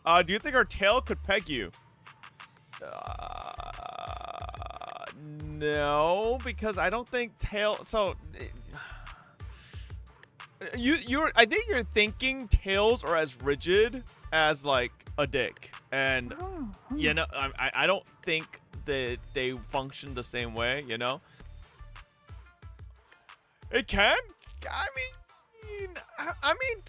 Do you think her tail could peg you? No, because I don't think tail. So I think you're thinking tails are as rigid as like a dick, and you know, I don't think that they function the same way. You know, it can. I mean,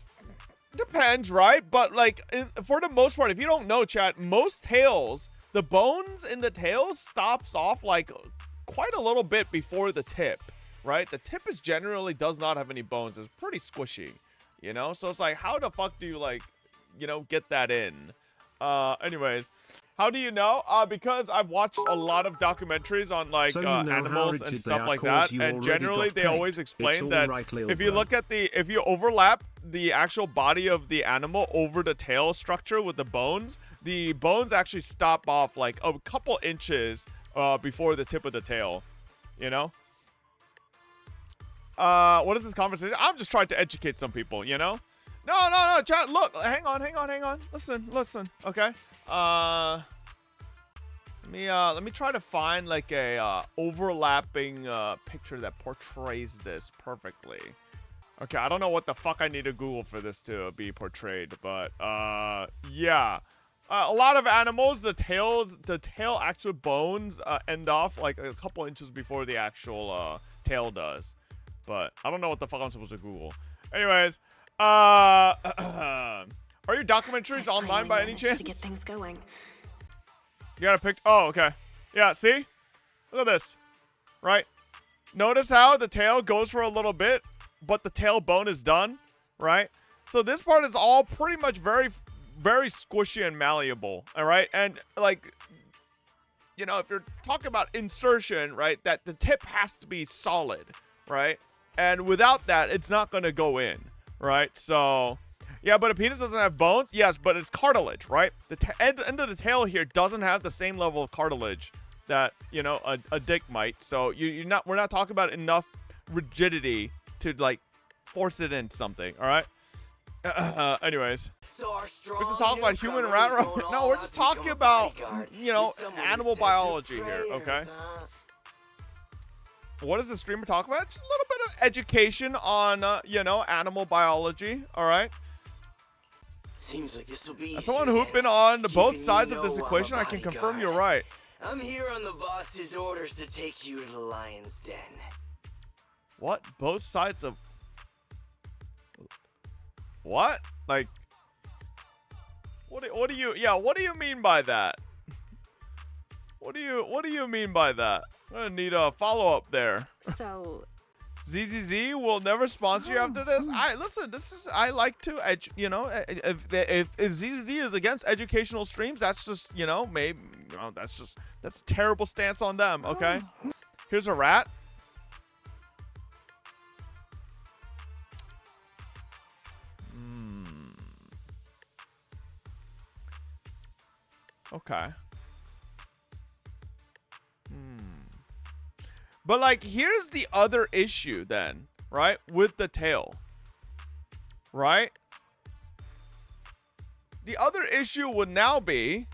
depends, right? But like, for the most part, if you don't know, chat, most tails, the bones in the tails stops off like quite a little bit before the tip, right? The tip is generally does not have any bones. It's pretty squishy, you know? So it's like, how the fuck do you like, you know, get that in? Anyways, how do you know? Because I've watched a lot of documentaries on like So you know animals and stuff like that, and generally they always explain that if you look at if you overlap the actual body of the animal over the tail structure with the bones actually stop off like a couple inches before the tip of the tail, you know? What is this conversation? I'm just trying to educate some people, you know? No, chat, look, hang on. Listen, okay? Let me try to find like a overlapping picture that portrays this perfectly. Okay, I don't know what the fuck I need to Google for this to be portrayed, but yeah. A lot of animals, the tail actual bones end off like a couple inches before the actual tail does. But I don't know what the fuck I'm supposed to Google. Anyways, are your documentaries online by any chance? To get things going. You got a picture? Oh, okay. Yeah, see? Look at this. Right? Notice how the tail goes for a little bit, but the tailbone is done, right? So this part is all pretty much very, very squishy and malleable, all right? And like, you know, if you're talking about insertion, right, that the tip has to be solid, right? And without that, it's not going to go in, right? So, yeah, but a penis doesn't have bones? Yes, but it's cartilage, right? The end of the tail here doesn't have the same level of cartilage that, you know, a dick might. So we're not talking about enough rigidity to like force it in something, all right? Anyways, we're just talking about human rat. No, we're just talking about, you know, animal biology here, okay? What does the streamer talk about? Just a little bit of education on, you know, animal biology, all right? Seems like this will be As someone who's been on both sides of this equation, I can confirm you're right. I'm here on the boss's orders to take you to the lion's den. What? Both sides of... What? Like... What do you mean by that? What do you mean by that? I'm gonna need a follow-up there. So... ZZZ will never sponsor you after this. I like to you know, if ZZZ is against educational streams, that's just, you know, maybe, you know, that's a terrible stance on them, okay? Here's a rat. Okay. But like, here's the other issue then, right? With the tail, right? The other issue would now be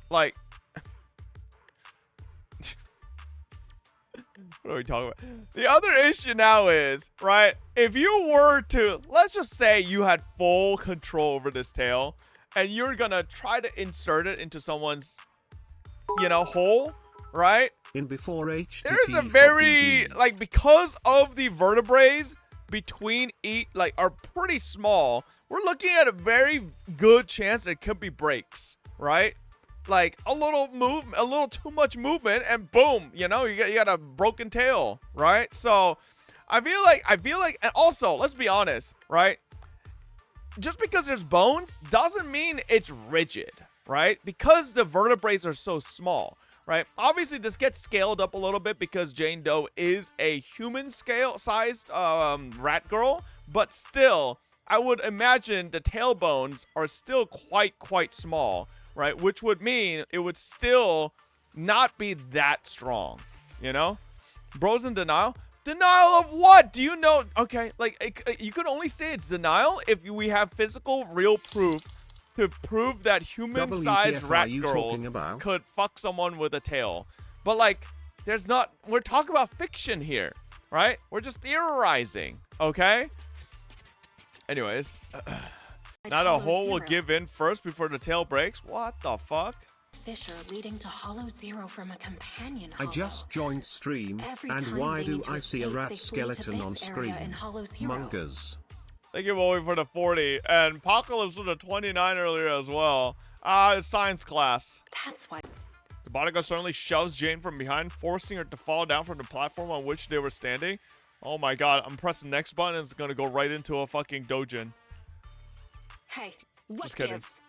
like, what are we talking about? The other issue now is, right? If you were to, let's just say you had full control over this tail and you're gonna try to insert it into someone's, you know, hole, right? In before HTT, there's a very, like, because of the vertebrae between like are pretty small, we're looking at a very good chance that it could be breaks, right? Like a little too much movement, and boom, you know, you got a broken tail, right? So I feel like, and also, let's be honest, right? Just because there's bones doesn't mean it's rigid, right? Because the vertebrae are so small. Right? Obviously, this gets scaled up a little bit because Jane Doe is a human-sized rat girl, but still, I would imagine the tailbones are still quite small, right? Which would mean it would still not be that strong, you know? Bro's in denial. Denial of what? Do you know? Okay, like, you could only say it's denial if we have physical, real proof to prove that human-sized WTF rat are you girls talking about? could fuck someone with a tail. But, like, there's not... We're talking about fiction here, right? We're just theorizing, okay? Anyways. Now the hole will give in first before the tail breaks? What the fuck? Fissure leading to Hollow Zero from a companion I hollow. just joined stream, Every and time why they do need to I see a escape, rat they flee to skeleton this on area screen? in Hollow Zero. Mungers. Thank you, Bowie, for the 40. And Apocalypse with a 29 earlier as well. It's science class. That's why. The bodyguard suddenly shoves Jane from behind, forcing her to fall down from the platform on which they were standing. Oh my god, I'm pressing the next button and it's gonna go right into a fucking dojin. Hey, what Just kidding. gives?